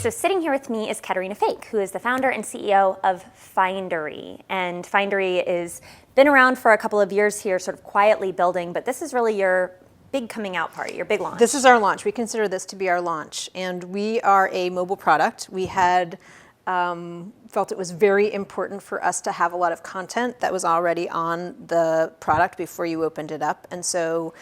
So sitting here with me is Caterina Fake, who is the founder and CEO of Findery. And Findery has been around for a couple of years here, sort of quietly building, but this is really your big coming out party, your big launch. This is our launch. We consider this to be our launch. And we are a mobile product. We had felt it was very important for us to have a lot of content that was already on the product before you opened it up. And so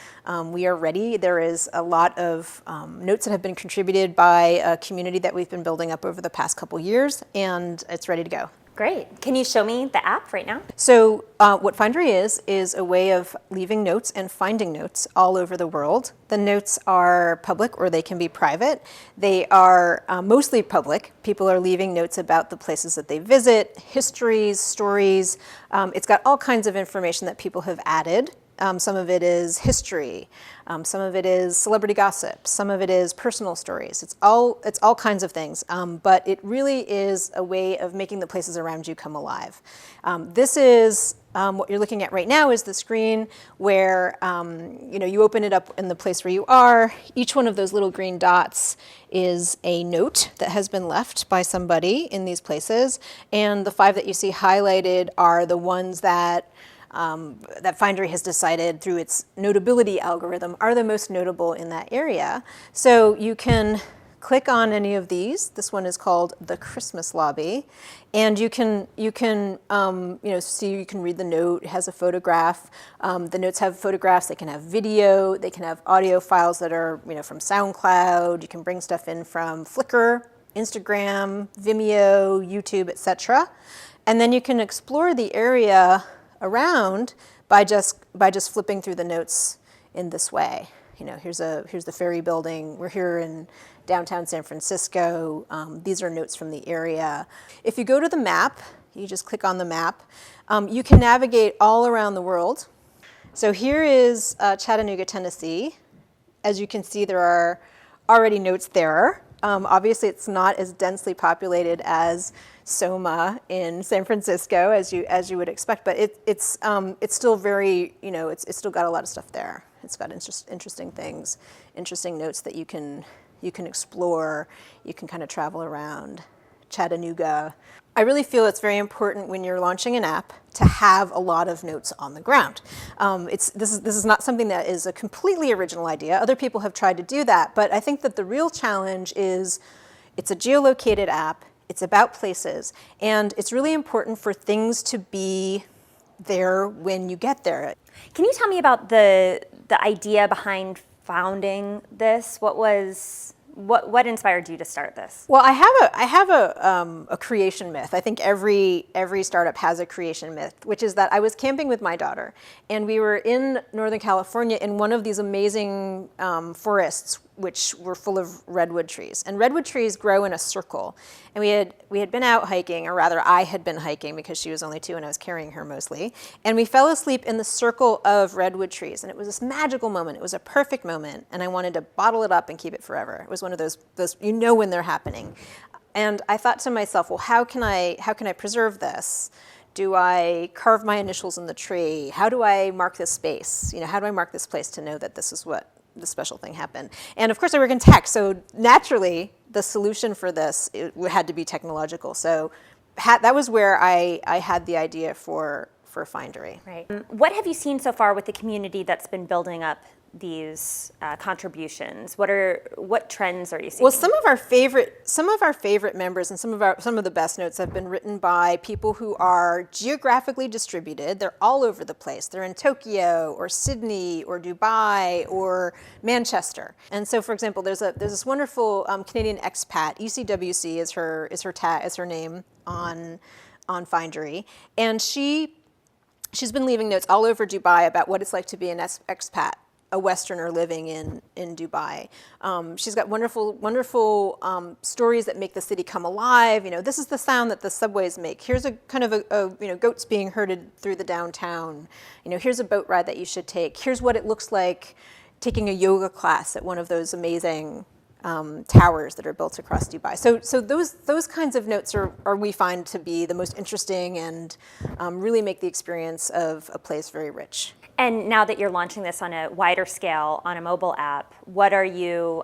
we are ready. There is a lot of notes that have been contributed by a community that we've been building up over the past couple years, and it's ready to go. Great. Can you show me the app right now? So what Findery is a way of leaving notes and finding notes all over the world. The notes are public or they can be private. They are mostly public. People are leaving notes about the places that they visit, histories, stories. It's got all kinds of information that people have added. Some of it is history. Some of it is celebrity gossip. Some of it is personal stories. It's all kinds of things. But it really is a way of making the places around you come alive. This is what you're looking at right now is the screen where you open it up in the place where you are. Each one of those little green dots is a note that has been left by somebody in these places. And the 5 that you see highlighted are the ones that Findery has decided through its notability algorithm are the most notable in that area. So you can click on any of these. This one is called the Christmas Lobby, and you can see, you can read the note. It has a photograph. The notes have photographs. They can have video. They can have audio files that are from SoundCloud. You can bring stuff in from Flickr, Instagram, Vimeo, YouTube, etc. And then you can explore the area around by just flipping through the notes in this way. Here's the ferry building. We're here in downtown San Francisco. These are notes from the area. If you go to the map, you just click on the map. You can navigate all around the world. So here is Chattanooga, Tennessee. As you can see, there are already notes there. Obviously, it's not as densely populated as Soma in San Francisco as you would expect, but it's still very it's still got a lot of stuff there. It's got interesting things, interesting notes that you can explore. You can kind of travel around Chattanooga. I really feel it's very important when you're launching an app to have a lot of notes on the ground. This is not something that is a completely original idea. Other people have tried to do that, but I think that the real challenge is it's a geolocated app. It's about places, and it's really important for things to be there when you get there. Can you tell me about the idea behind founding this? What inspired you to start this? Well, I have a creation myth. I think every startup has a creation myth, which is that I was camping with my daughter, and we were in Northern California in one of these amazing forests, which were full of redwood trees. And redwood trees grow in a circle. And we had been out hiking, or rather I had been hiking because she was only 2 and I was carrying her mostly. And we fell asleep in the circle of redwood trees. And it was this magical moment. It was a perfect moment. And I wanted to bottle it up and keep it forever. It was one of those when they're happening. And I thought to myself, well, how can I preserve this? Do I carve my initials in the tree? How do I mark this space? How do I mark this place to know that this is what the special thing happened? And of course I work in tech, so naturally the solution for this had to be technological. So that was where I had the idea for Findery. Right. What have you seen so far with the community that's been building up these contributions? What trends are you seeing? Well, some of our favorite members and some of the best notes have been written by people who are geographically distributed. They're all over the place. They're in Tokyo or Sydney or Dubai or Manchester. And so, for example, there's this wonderful Canadian expat. ECWC is her name on Findery, and she's been leaving notes all over Dubai about what it's like to be an expat, a Westerner living in Dubai. She's got wonderful stories that make the city come alive. This is the sound that the subways make. Here's a kind of a goats being herded through the downtown. Here's a boat ride that you should take. Here's what it looks like taking a yoga class at one of those amazing towers that are built across Dubai. So those kinds of notes are we find to be the most interesting and really make the experience of a place very rich. And now that you're launching this on a wider scale on a mobile app, what are you?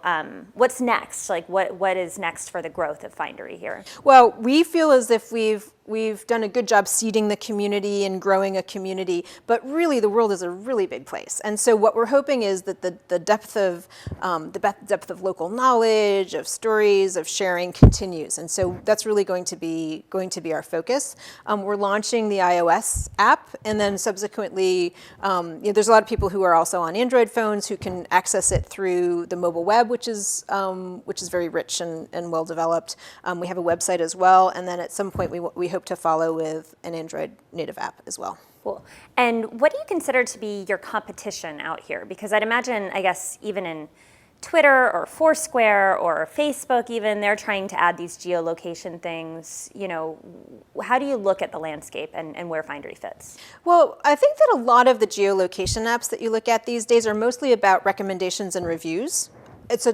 What's next? Like, what is next for the growth of Findery here? Well, we feel as if we've done a good job seeding the community and growing a community, but really the world is a really big place. And so what we're hoping is that the depth of local knowledge, of stories, of sharing continues. And so that's really going to be our focus. We're launching the iOS app, and then subsequently, there's a lot of people who are also on Android phones who can access it through the mobile web, which is very rich and well developed. We have a website as well, and then at some point we hope to follow with an Android native app as well. Cool. And what do you consider to be your competition out here? Because I'd imagine, I guess, even in Twitter or Foursquare or Facebook even, they're trying to add these geolocation things. How do you look at the landscape and where Findery fits? Well, I think that a lot of the geolocation apps that you look at these days are mostly about recommendations and reviews. It's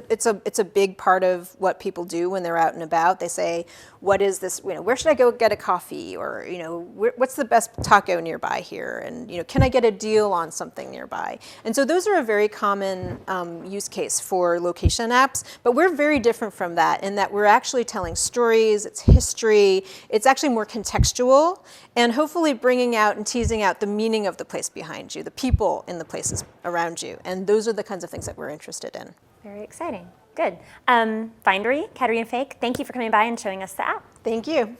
a big part of what people do when they're out and about. They say, "What is this? Where should I go get a coffee?" Or what's the best taco nearby here? And can I get a deal on something nearby? And so those are a very common use case for location apps. But we're very different from that in that we're actually telling stories. It's history. It's actually more contextual, and hopefully bringing out and teasing out the meaning of the place behind you, the people in the places around you. And those are the kinds of things that we're interested in. Very exciting. Good. Findery, Caterina Fake, thank you for coming by and showing us the app. Thank you.